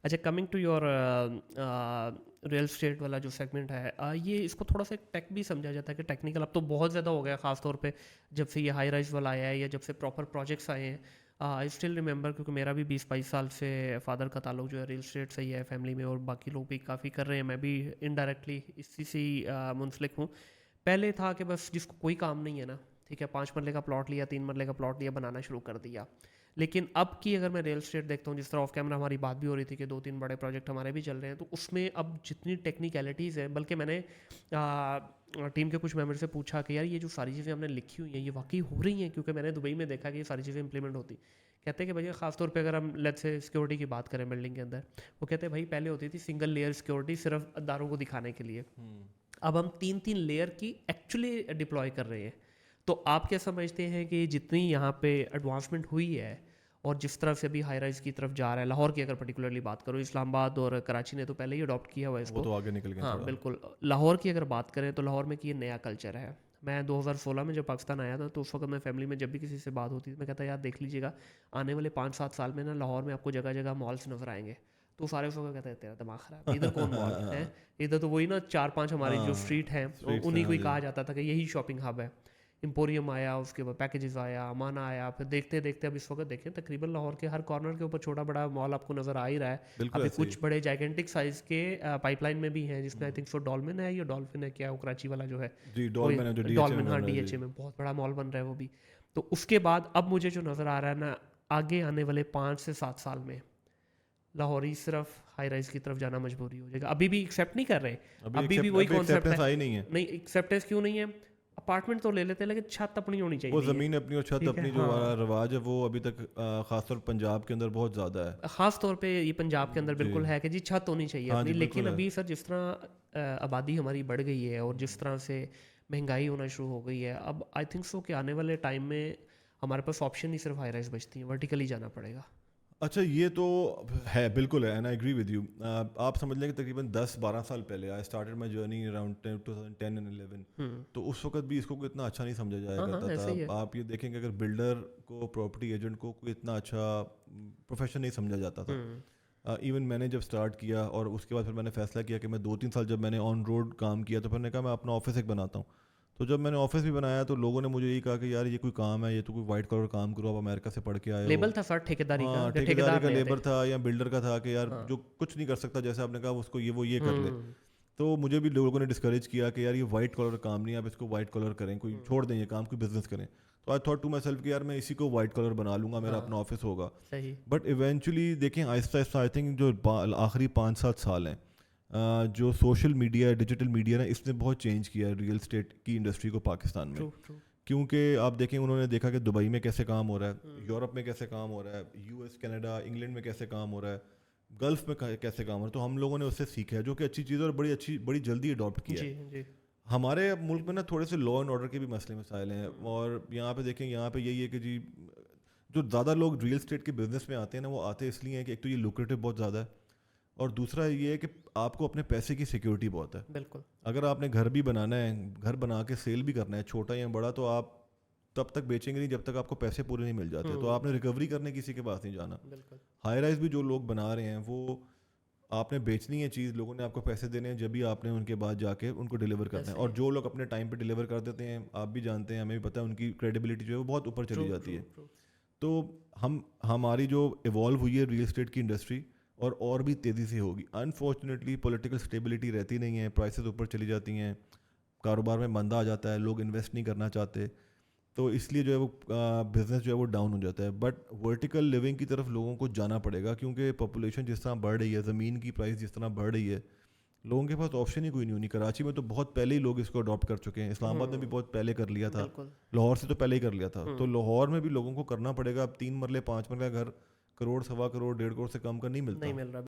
अच्छा, coming to your real estate वाला जो सेगमेंट है, ये इसको थोड़ा सा टेक भी समझा जाता है कि टेक्निकल अब तो बहुत ज़्यादा हो गया, ख़ास तौर पे जब से ये हाई राइज वाला आया है या जब से प्रॉपर प्रोजेक्ट्स आए हैं। आई स्टिल रिमेंबर, क्योंकि मेरा भी 20-22 साल से फादर का ताल्लुक जो है रियल स्टेट से ही है फैमिली में, और बाकी लोग भी काफ़ी कर रहे हैं, मैं भी इनडायरेक्टली इसी से ही मुंसलिक हूँ। पहले था कि बस जिसको कोई काम नहीं है ना, ठीक है, 5 मरले का प्लॉट लिया, 3 मरले का प्लॉट लिया, बनाना शुरू कर दिया। लेकिन अब की अगर मैं रियल स्टेट देखता हूँ, जिस तरह ऑफ कैमरा हमारी बात भी हो रही थी कि 2-3 बड़े प्रोजेक्ट हमारे भी चल रहे हैं, तो उसमें अब जितनी टेक्निकलिटीज़ हैं, बल्कि मैंने टीम के कुछ मेंबर से पूछा कि यार ये जो सारी चीज़ें हमने लिखी हुई हैं ये वाकई हो रही हैं, क्योंकि मैंने दुबई में देखा कि ये सारी चीज़ें इंप्लीमेंट होती। कहते हैं कि भैया ख़ासतौर पे अगर हम लेट्स से सिक्योरिटी की बात करें बिल्डिंग के अंदर, वो कहते हैं भाई पहले होती थी सिंगल लेयर सिक्योरिटी सिर्फ दारों को दिखाने के लिए, अब हम 3-3 लेयर की एक्चुअली डिप्लॉय कर रहे हैं। तो आप क्या समझते हैं कि जितनी यहाँ पे एडवांसमेंट हुई है और जिस तरफ से अभी हाई राइज की तरफ जा रहा है, लाहौर की अगर पर्टिकुलरली बात करूँ, इस्लामाबाद और कराची ने तो पहले ही अडॉप्ट किया हुआ है वो इसको। तो आगे निकल गए हाँ थोड़ा। बिल्कुल, लाहौर की अगर बात करें तो लाहौर में कि ये नया कल्चर है। मैं 2016 में जब पाकिस्तान आया था, तो उस वक्त मैं फैमिली में जब भी किसी से बात होती थी, मैं कहता यार देख लीजिएगा आने वाले 5-7 साल में ना लाहौर में आपको जगह जगह मॉल्स नजर आएंगे। तो सारे उस वक्त कहते हैं तेरा दिमाग खराब है, इधर कौन मॉल है, इधर तो वही ना 4-5 हमारी जो स्ट्रीट हैं स्ट्रीट्स हैं, उन्हीं को हाँ ही जी। कहा जाता था कि यही शॉपिंग हब है। एम्पोरियम आया, उसके बाद पैकेजेस आया, अमाना आया, फिर देखते देखते अब इस वक्त देखें तकरीबन लाहौर के हर कॉर्नर के ऊपर छोटा बड़ा मॉल आपको नज़र आ ही रहा है। बिल्कुल अभी ऐसे ही। कुछ बड़े जाइगेंटिक साइज़ के पाइपलाइन में भी हैं, जिसमें आई थिंक सो डॉल्फिन है या डॉल्फिन है क्या, वो कराची वाला जो है, जी, कोई डॉलमैन है जो डीएचए डॉल्फिन, में हाँ बन रहा है जी। डीएचए में बहुत बड़ा मॉल बन रहा है वो भी। तो उसके बाद अब मुझे जो नज़र आ रहा है ना, आगे आने वाले 5 से 7 साल में लाहौरी सिर्फ हाई राइज की तरफ जाना मजबूरी हो जाएगा। अभी भी एक्सेप्ट नहीं कर रहे, अभी भी वही अभी कॉन्सेप्ट एक्सेप्टेंस है। आई नहीं है। नहीं एक्सेप्टेंस क्यों नहीं है, अपार्टमेंट तो ले लेते हैं लेकिन छत अपनी होनी वो चाहिए है। ज़मीन अपनी और छत ठीक है, अपनी जो हाँ, रिवाज है वो अभी तक ख़ासतौर पंजाब के अंदर बहुत ज़्यादा है। ख़ास तौर पे ये पंजाब के अंदर जी। बिल्कुल है कि जी छत होनी चाहिए हाँ अपनी। जी, लेकिन बिल्कुल है। अभी सर जिस तरह आबादी हमारी बढ़ गई है और जिस तरह से महंगाई होना शुरू हो गई है, अब आई थिंक सो कि आने वाले टाइम में हमारे पास ऑप्शन ही सिर्फ हाई राइज बचती है, वर्टिकली जाना पड़ेगा। अच्छा, ये तो है, बिल्कुल है, and I agree with you. आप समझ लें कि तकरीबन 10-12 साल पहले I started my journey around 2010 and 11। तो उस वक्त भी इसको कोई इतना अच्छा नहीं समझा जाया हाँ हाँ, करता था। ऐसे ही है। आप ये देखेंगे अगर बिल्डर को, प्रॉपर्टी एजेंट को कोई इतना अच्छा प्रोफेशन नहीं समझा जाता था। इवन मैंने जब स्टार्ट किया और उसके बाद फिर मैंने फैसला किया कि मैं 2-3 साल जब मैंने ऑन रोड काम किया, तो फिर मैंने कहा मैं अपना ऑफिस एक बनाता हूँ। तो जब मैंने ऑफिस भी बनाया तो लोगों ने मुझे यही कहा कि यार ये कोई काम है, ये तो कोई वाइट कलर काम करो, आप अमेरिका से पढ़ के आए हो। लेबल था सर ठेकेदारी का हाँ, कि ठेकेदारी ठेकेदार का ले आते। लेबर था या बिल्डर का था कि यार हाँ। जो कुछ नहीं कर सकता, जैसे आपने कहा उसको ये वो ये कर ले। हम्म। तो मुझे भी लोगों ने डिस्करेज किया कि यार ये वाइट कलर काम नहीं है, आप इसको वाइट कलर करें, कोई छोड़ दें ये काम, कोई बिजनेस करें। तो I thought to myself कि यार मैं इसी को वाइट कलर बना लूँगा, मेरा अपना हाँ ऑफिस होगा। सही। बट इवेंचुअली देखें आहिस्ता आहिस्ता आई थिंक जो आखिरी 5-7 साल हैं, जो सोशल मीडिया, डिजिटल मीडिया ने इसने बहुत चेंज किया है रियल स्टेट की इंडस्ट्री को पाकिस्तान में। True true. क्योंकि आप देखें उन्होंने देखा कि दुबई में कैसे काम हो रहा है, यूरोप में कैसे काम हो रहा है, यूएस, कनाडा, इंग्लैंड में कैसे काम हो रहा है, गल्फ में कैसे काम हो रहा है। तो हम लोगों ने उससे सीखा है, जो कि अच्छी चीज़ है और बड़ी अच्छी, बड़ी जल्दी अडॉप्ट किया जी है। जी। हमारे मुल्क में ना थोड़े से लॉ एंड ऑर्डर के भी मसले मसाइल हैं, और यहाँ पे देखें, यहाँ पे यही है कि जी जो ज़्यादा लोग रियल स्टेट के बिजनेस में आते हैं ना, वो आते इसलिए हैं कि एक तो ये लुक्रेटिव बहुत ज़्यादा है, और दूसरा ये है कि आपको अपने पैसे की सिक्योरिटी बहुत है। बिल्कुल। अगर आपने घर भी बनाना है, घर बना के सेल भी करना है, छोटा या बड़ा, तो आप तब तक बेचेंगे नहीं जब तक आपको पैसे पूरे नहीं मिल जाते। तो आपने रिकवरी करने किसी के पास नहीं जाना। बिल्कुल। हाई राइज भी जो लोग बना रहे हैं, वो आपने बेचनी है चीज़, लोगों ने आपको पैसे देने हैं, जब भी आपने उनके बाद जाके उनको डिलीवर करना है। ऐसे और ही। जो लोग अपने टाइम पे डिलीवर कर देते हैं, आप भी जानते हैं, हमें भी पता है, उनकी क्रेडिबिलिटी जो है वो बहुत ऊपर ट्रू चली जाती ट्रू है। ट्रू। तो हमारी जो इवॉल्व हुई है रियल इस्टेट की इंडस्ट्री, और भी तेज़ी से होगी। अनफॉर्चुनेटली पॉलिटिकल स्टेबिलिटी रहती नहीं है, प्राइसेस ऊपर चली जाती हैं, कारोबार में मंदा आ जाता है, लोग इन्वेस्ट नहीं करना चाहते, तो इसलिए जो है वो बिज़नेस जो है वो डाउन हो जाता है। बट वर्टिकल लिविंग की तरफ लोगों को जाना पड़ेगा, क्योंकि पॉपुलेशन जिस तरह बढ़ रही है, ज़मीन की प्राइस जिस तरह बढ़ रही है, लोगों के पास ऑप्शन ही कोई नहीं होनी। कराची में तो बहुत पहले ही लोग इसको अडॉप्ट कर चुके हैं, इस्लामाबाद में भी बहुत पहले कर लिया था, बिल्कुल। लाहौर से तो पहले ही कर लिया था। तो लाहौर में भी लोगों को करना पड़ेगा। अब 3 मरले 5 मरले घर करोड़, 1.25 करोड़, 1.5 करोड़ से कम का नहीं नहीं मिलता। मिल रहा।